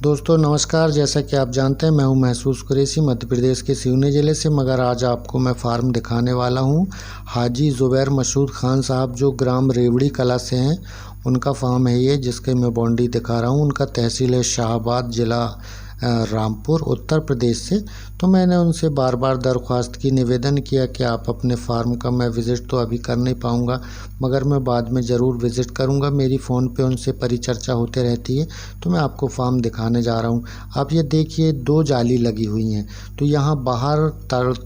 दोस्तों नमस्कार। जैसा कि आप जानते हैं मैं हूं महसूस कुरैशी मध्य प्रदेश के सिवनी ज़िले से, मगर आज आपको मैं फार्म दिखाने वाला हूं। हाजी ज़ुबैर मसूद खान साहब जो ग्राम रेवड़ी कला से हैं, उनका फार्म है ये, जिसके मैं बाउंड्री दिखा रहा हूं। उनका तहसील है शाहबाद, ज़िला रामपुर, उत्तर प्रदेश से। तो मैंने उनसे बार बार दरख्वास्त की, निवेदन किया कि आप अपने फार्म का, मैं विज़िट तो अभी कर नहीं पाऊँगा मगर मैं बाद में ज़रूर विज़िट करूँगा। मेरी फ़ोन पे उनसे परिचर्चा होते रहती है। तो मैं आपको फार्म दिखाने जा रहा हूँ। आप ये देखिए, 2 जाली लगी हुई हैं। तो यहाँ बाहर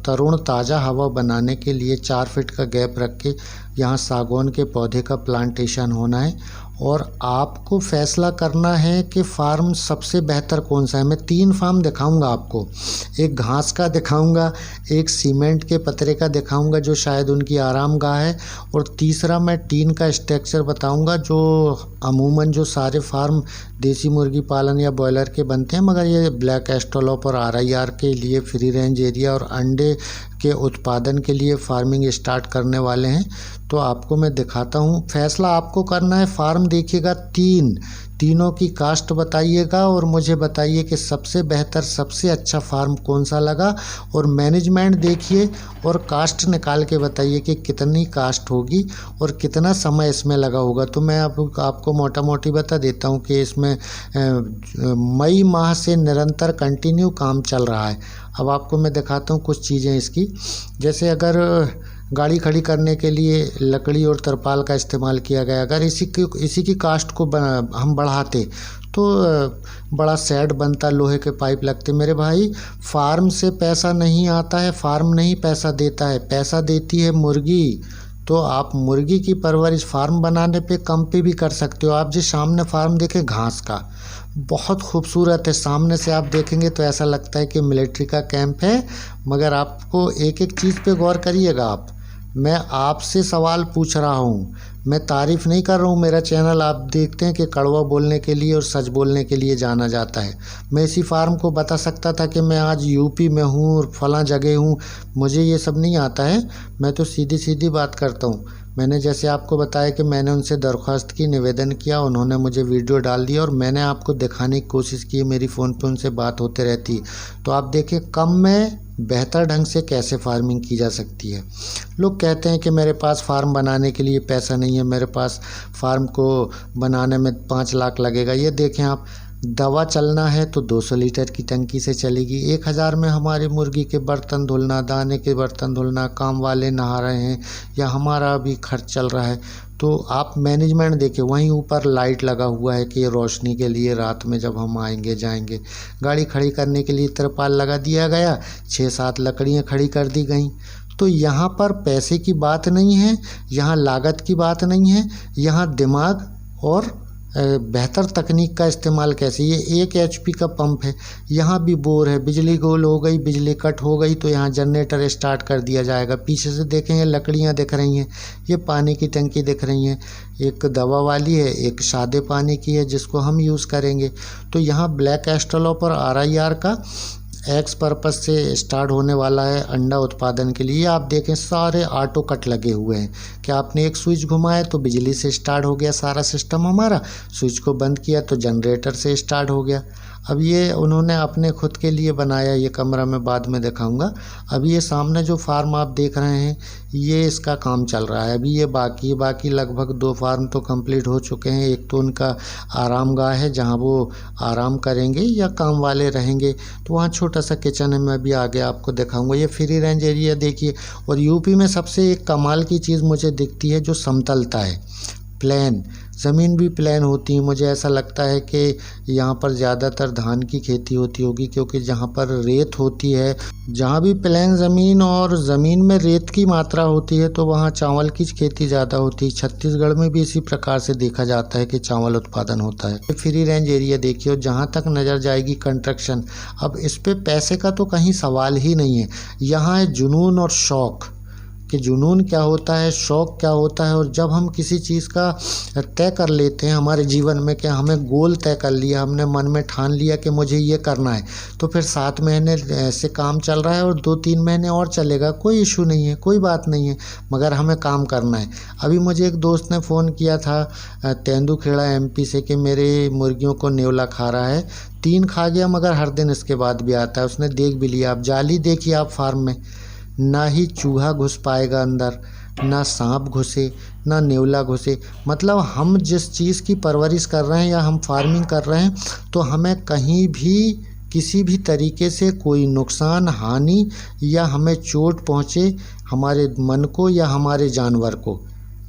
तरुण ताज़ा हवा बनाने के लिए 4 फीट का गैप रख के यहाँ सागौन के पौधे का प्लांटेशन होना है। और आपको फैसला करना है कि फार्म सबसे बेहतर कौन सा है। मैं 3 फार्म दिखाऊंगा आपको। एक घास का दिखाऊंगा, एक सीमेंट के पतरे का दिखाऊंगा जो शायद उनकी आराम गाह है, और तीसरा मैं टीन का स्ट्रक्चर बताऊंगा जो अमूमन जो सारे फार्म देसी मुर्गी पालन या बॉयलर के बनते हैं, मगर ये ब्लैक एस्ट्रोलॉप और RIR के लिए फ्री रेंज एरिया और अंडे के उत्पादन के लिए फार्मिंग स्टार्ट करने वाले हैं। तो आपको मैं दिखाता हूँ। फैसला आपको करना है। फार्म देखिएगा, तीनों की कास्ट बताइएगा और मुझे बताइए कि सबसे बेहतर, सबसे अच्छा फार्म कौन सा लगा। और मैनेजमेंट देखिए और कास्ट निकाल के बताइए कि कितनी कास्ट होगी और कितना समय इसमें लगा होगा। तो मैं आपको मोटा मोटी बता देता हूँ कि इसमें मई माह से निरंतर कंटिन्यू काम चल रहा है। अब आपको मैं दिखाता हूँ कुछ चीज़ें इसकी। जैसे अगर गाड़ी खड़ी करने के लिए लकड़ी और तरपाल का इस्तेमाल किया गया, अगर इसी की कास्ट को हम बढ़ाते तो बड़ा सेट बनता, लोहे के पाइप लगते। मेरे भाई, फार्म से पैसा नहीं आता है, फार्म नहीं पैसा देता है, पैसा देती है मुर्गी। तो आप मुर्गी की परवरिश फार्म बनाने पे कम पे भी कर सकते हो। आप जो सामने फार्म देखें घास का, बहुत खूबसूरत है। सामने से आप देखेंगे तो ऐसा लगता है कि मिलिट्री का कैंप है, मगर आपको एक एक चीज़ पे गौर करिएगा। मैं आपसे सवाल पूछ रहा हूँ, मैं तारीफ़ नहीं कर रहा हूँ। मेरा चैनल आप देखते हैं कि कड़वा बोलने के लिए और सच बोलने के लिए जाना जाता है। मैं इसी फार्म को बता सकता था कि मैं आज यूपी में हूँ और फलां जगह हूँ। मुझे ये सब नहीं आता है, मैं तो सीधी सीधी बात करता हूँ। मैंने जैसे आपको बताया कि मैंने उनसे दरख्वास्त की, निवेदन किया, उन्होंने मुझे वीडियो डाल दिया और मैंने आपको दिखाने की कोशिश की। मेरी फ़ोन पे उनसे बात होते रहती है। तो आप देखें कम में बेहतर ढंग से कैसे फार्मिंग की जा सकती है। लोग कहते हैं कि मेरे पास फार्म बनाने के लिए पैसा नहीं है, मेरे पास फार्म को बनाने में 5 लाख लगेगा। ये देखें आप, दवा चलना है तो 200 लीटर की टंकी से चलेगी। 1000 में हमारी मुर्गी के बर्तन धुलना, दाने के बर्तन धुलना, काम वाले नहा रहे हैं या हमारा भी खर्च चल रहा है। तो आप मैनेजमेंट देखिए, वहीं ऊपर लाइट लगा हुआ है कि रोशनी के लिए रात में जब हम आएंगे जाएंगे। गाड़ी खड़ी करने के लिए तिरपाल लगा दिया गया, 6-7 लकड़ियाँ खड़ी कर दी गई। तो यहाँ पर पैसे की बात नहीं है, यहाँ लागत की बात नहीं है, यहाँ दिमाग और बेहतर तकनीक का इस्तेमाल कैसे। ये 1 HP का पंप है, यहाँ भी बोर है। बिजली गोल हो गई, बिजली कट हो गई तो यहाँ जनरेटर स्टार्ट कर दिया जाएगा। पीछे से देखेंगे लकड़ियाँ दिख रही हैं, ये पानी की टंकी दिख रही हैं। एक दवा वाली है, एक सादे पानी की है जिसको हम यूज़ करेंगे। तो यहाँ ब्लैक एस्ट्रोलॉप और RIR का एक्स पर्पस से स्टार्ट होने वाला है अंडा उत्पादन के लिए। आप देखें सारे ऑटो कट लगे हुए हैं कि आपने एक स्विच घुमाया तो बिजली से स्टार्ट हो गया सारा सिस्टम हमारा, स्विच को बंद किया तो जनरेटर से स्टार्ट हो गया। अब ये उन्होंने अपने खुद के लिए बनाया, ये कमरा मैं बाद में दिखाऊंगा। अभी ये सामने जो फार्म आप देख रहे हैं, ये इसका काम चल रहा है। अभी ये बाकी लगभग 2 फार्म तो कंप्लीट हो चुके हैं। एक तो उनका आराम गाह है जहाँ वो आराम करेंगे या काम वाले रहेंगे, तो वहाँ छोटा सा किचन है, मैं भी आगे आपको दिखाऊंगा। ये फ्री रेंज एरिया देखिए। और यूपी में सबसे एक कमाल की चीज़ मुझे दिखती है जो समतलता है, प्लेन ज़मीन भी प्लेन होती है। मुझे ऐसा लगता है कि यहाँ पर ज़्यादातर धान की खेती होती होगी, क्योंकि जहाँ पर रेत होती है, जहाँ भी प्लेन ज़मीन और ज़मीन में रेत की मात्रा होती है तो वहाँ चावल की खेती ज़्यादा होती है। छत्तीसगढ़ में भी इसी प्रकार से देखा जाता है कि चावल उत्पादन होता है। फ्री रेंज एरिया देखिए और जहाँ तक नज़र जाएगी कंस्ट्रक्शन। अब इस पर पैसे का तो कहीं सवाल ही नहीं है, यहाँ है जुनून और शौक़। कि जुनून क्या होता है, शौक़ क्या होता है। और जब हम किसी चीज़ का तय कर लेते हैं हमारे जीवन में कि हमें गोल तय कर लिया, हमने मन में ठान लिया कि मुझे ये करना है, तो फिर 7 महीने से काम चल रहा है और 2-3 महीने और चलेगा, कोई इशू नहीं है, कोई बात नहीं है, मगर हमें काम करना है। अभी मुझे एक दोस्त ने फ़ोन किया था तेंदुखेड़ा MP से कि मेरे मुर्गियों को नेवला खा रहा है। 3 खा गया मगर हर दिन इसके बाद भी आता है। उसने देख भी लिया। आप जाली देखिए आप फार्म में, ना ही चूहा घुस पाएगा अंदर, ना सांप घुसे, ना नेवला घुसे। मतलब हम जिस चीज़ की परवरिश कर रहे हैं या हम फार्मिंग कर रहे हैं, तो हमें कहीं भी किसी भी तरीके से कोई नुकसान, हानि या हमें चोट पहुँचे हमारे मन को या हमारे जानवर को,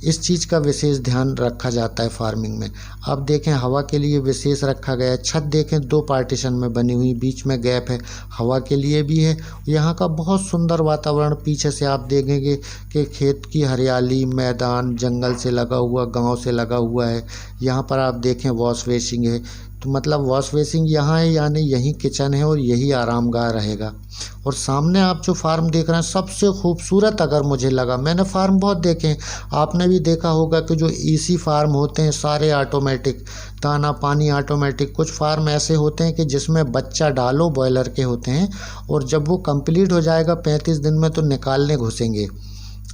इस चीज़ का विशेष ध्यान रखा जाता है फार्मिंग में। अब देखें हवा के लिए विशेष रखा गया है। छत देखें 2 पार्टीशन में बनी हुई, बीच में गैप है, हवा के लिए भी है। यहाँ का बहुत सुंदर वातावरण, पीछे से आप देखेंगे कि खेत की हरियाली, मैदान जंगल से लगा हुआ, गांव से लगा हुआ है। यहाँ पर आप देखें वॉश बेसिन है, तो मतलब वॉश बेसिन यहाँ है, यानी यही किचन है और यही आरामगाह रहेगा। और सामने आप जो फार्म देख रहे हैं सबसे खूबसूरत अगर मुझे लगा, मैंने फार्म बहुत देखे हैं, आपने भी देखा होगा कि जो EC फार्म होते हैं सारे ऑटोमेटिक, दाना पानी ऑटोमेटिक। कुछ फार्म ऐसे होते हैं कि जिसमें बच्चा डालो बॉयलर के होते हैं, और जब वो कंप्लीट हो जाएगा 35 दिन में तो निकालने घुसेंगे।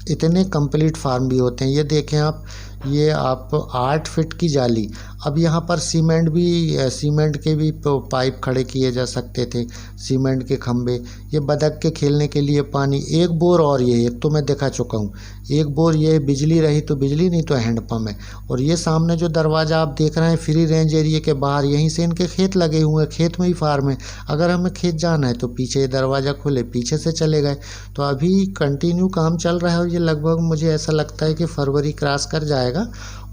इतने कंप्लीट फार्म भी होते हैं। ये देखें आप, ये आप 8 फीट की जाली। अब यहाँ पर सीमेंट के भी पाइप खड़े किए जा सकते थे, सीमेंट के खंभे। ये बतख के खेलने के लिए पानी, एक बोर और ये एक तो मैं दिखा चुका हूँ, एक बोर ये बिजली रही तो बिजली, नहीं तो हैंडपम्प है। और ये सामने जो दरवाज़ा आप देख रहे हैं फ्री रेंज एरिया के बाहर, यहीं से इनके खेत लगे हुए हैं, खेत में ही फार्म है। अगर हमें खेत जाना है तो पीछे ये दरवाज़ा खोले, पीछे से चले गए। तो अभी कंटिन्यू काम चल रहा है और ये लगभग मुझे ऐसा लगता है कि फरवरी क्रॉस कर जाएगा।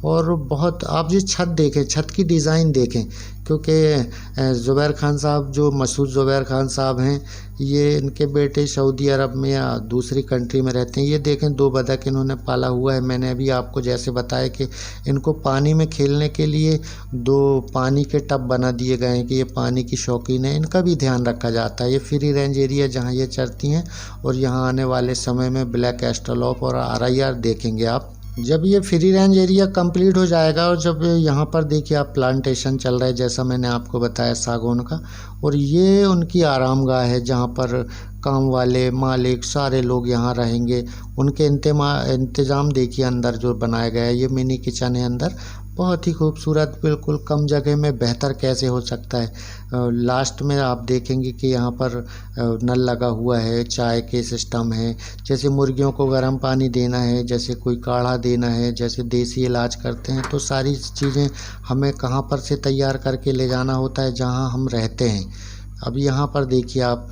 और बहुत आप जिस छत देखें, छत की डिज़ाइन देखें, क्योंकि ज़ुबैर खान साहब जो मशहूर ज़ुबैर खान साहब हैं, ये इनके बेटे सऊदी अरब में या दूसरी कंट्री में रहते हैं। ये देखें 2 बतख इन्होंने पाला हुआ है। मैंने अभी आपको जैसे बताया कि इनको पानी में खेलने के लिए 2 पानी के टब बना दिए गए हैं कि ये पानी की शौकीन है, इनका भी ध्यान रखा जाता है। ये फ्री रेंज एरिया जहाँ ये चरती हैं, और यहाँ आने वाले समय में ब्लैक एस्ट्रोलॉप और RIR देखेंगे आप। जब ये फ्री रेंज एरिया कंप्लीट हो जाएगा, और जब यहाँ पर देखिए आप प्लांटेशन चल रहा है जैसा मैंने आपको बताया सागौन का, और ये उनकी आरामगाह है जहाँ पर काम वाले मालिक सारे लोग यहाँ रहेंगे। उनके इंतज़ाम देखिए अंदर जो बनाया गया है, ये मिनी किचन है अंदर, बहुत ही खूबसूरत, बिल्कुल कम जगह में बेहतर कैसे हो सकता है। लास्ट में आप देखेंगे कि यहाँ पर नल लगा हुआ है, चाय के सिस्टम है, जैसे मुर्गियों को गर्म पानी देना है, जैसे कोई काढ़ा देना है, जैसे देसी इलाज करते हैं, तो सारी चीज़ें हमें कहाँ पर से तैयार करके ले जाना होता है, जहाँ हम रहते हैं। अब यहाँ पर देखिए आप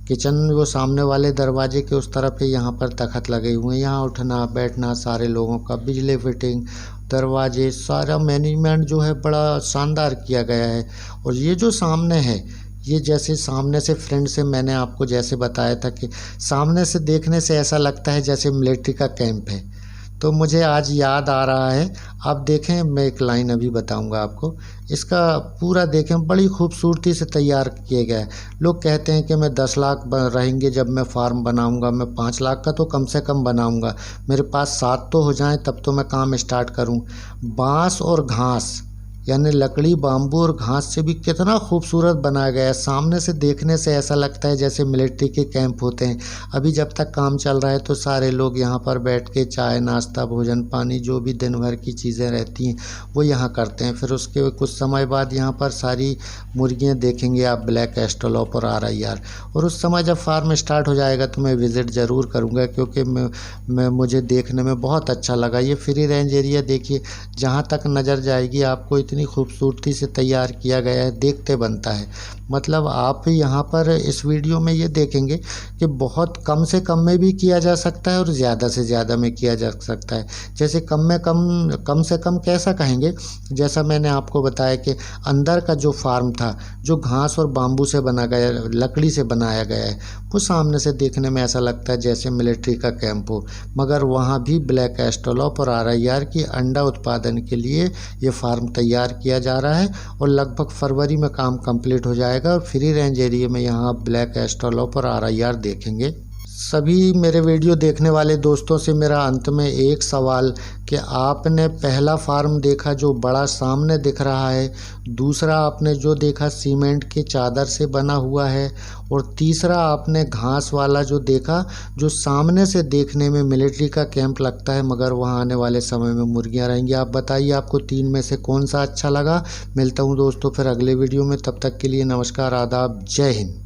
किचन, वो सामने वाले दरवाजे के उस तरफ है, यहाँ पर तख़्त लगे हुए हैं, यहाँ उठना बैठना सारे लोगों का, बिजली फिटिंग, दरवाजे, सारा मैनेजमेंट जो है बड़ा शानदार किया गया है। और ये जो सामने है, ये जैसे सामने से फ्रंट से मैंने आपको जैसे बताया था कि सामने से देखने से ऐसा लगता है जैसे मिलिट्री का कैंप है, तो मुझे आज याद आ रहा है। आप देखें, मैं एक लाइन अभी बताऊंगा आपको, इसका पूरा देखें, बड़ी खूबसूरती से तैयार किए गया है। लोग कहते हैं कि मैं 10 लाख रहेंगे जब मैं फार्म बनाऊंगा, मैं 5 लाख का तो कम से कम बनाऊंगा, मेरे पास 7 तो हो जाएं तब तो मैं काम स्टार्ट करूं। बांस और घास, यानी लकड़ी, बाम्बू और घास से भी कितना खूबसूरत बनाया गया है। सामने से देखने से ऐसा लगता है जैसे मिलिट्री के कैंप होते हैं। अभी जब तक काम चल रहा है तो सारे लोग यहाँ पर बैठ के चाय, नाश्ता, भोजन, पानी, जो भी दिन भर की चीज़ें रहती हैं वो यहाँ करते हैं। फिर उसके कुछ समय बाद यहाँ पर सारी मुर्गियाँ देखेंगे आप, ब्लैक एस्ट्रोलॉप और RIR। और उस समय जब फार्म स्टार्ट हो जाएगा तो मैं विज़िट ज़रूर करूँगा, क्योंकि मुझे देखने में बहुत अच्छा लगा। ये फ्री रेंज एरिया देखिए, जहाँ तक नज़र जाएगी आपको इतनी खूबसूरती से तैयार किया गया है, देखते बनता है। मतलब आप यहाँ पर इस वीडियो में ये देखेंगे कि बहुत कम से कम में भी किया जा सकता है और ज़्यादा से ज़्यादा में किया जा सकता है। जैसे कम से कम कैसा कहेंगे, जैसा मैंने आपको बताया कि अंदर का जो फार्म था, जो घास और बाम्बू से बना गया, लकड़ी से बनाया गया है, वो सामने से देखने में ऐसा लगता है जैसे मिलिट्री का कैंप हो। मगर वहाँ भी ब्लैक एस्ट्रोलॉप और RIR की अंडा उत्पादन के लिए ये फार्म तैयार किया जा रहा है, और लगभग फरवरी में काम कंप्लीट हो जाएगा। और फ्री रेंज एरिया में यहाँ ब्लैक एस्ट्रोलॉप और RIR देखेंगे। सभी मेरे वीडियो देखने वाले दोस्तों से मेरा अंत में एक सवाल कि आपने पहला फार्म देखा जो बड़ा सामने दिख रहा है, दूसरा आपने जो देखा सीमेंट की चादर से बना हुआ है, और तीसरा आपने घास वाला जो देखा जो सामने से देखने में मिलिट्री का कैंप लगता है मगर वहाँ आने वाले समय में मुर्गियाँ रहेंगी। आप बताइए आपको तीन में से कौन सा अच्छा लगा। मिलता हूँ दोस्तों फिर अगले वीडियो में, तब तक के लिए नमस्कार, आदाब, जय हिंद।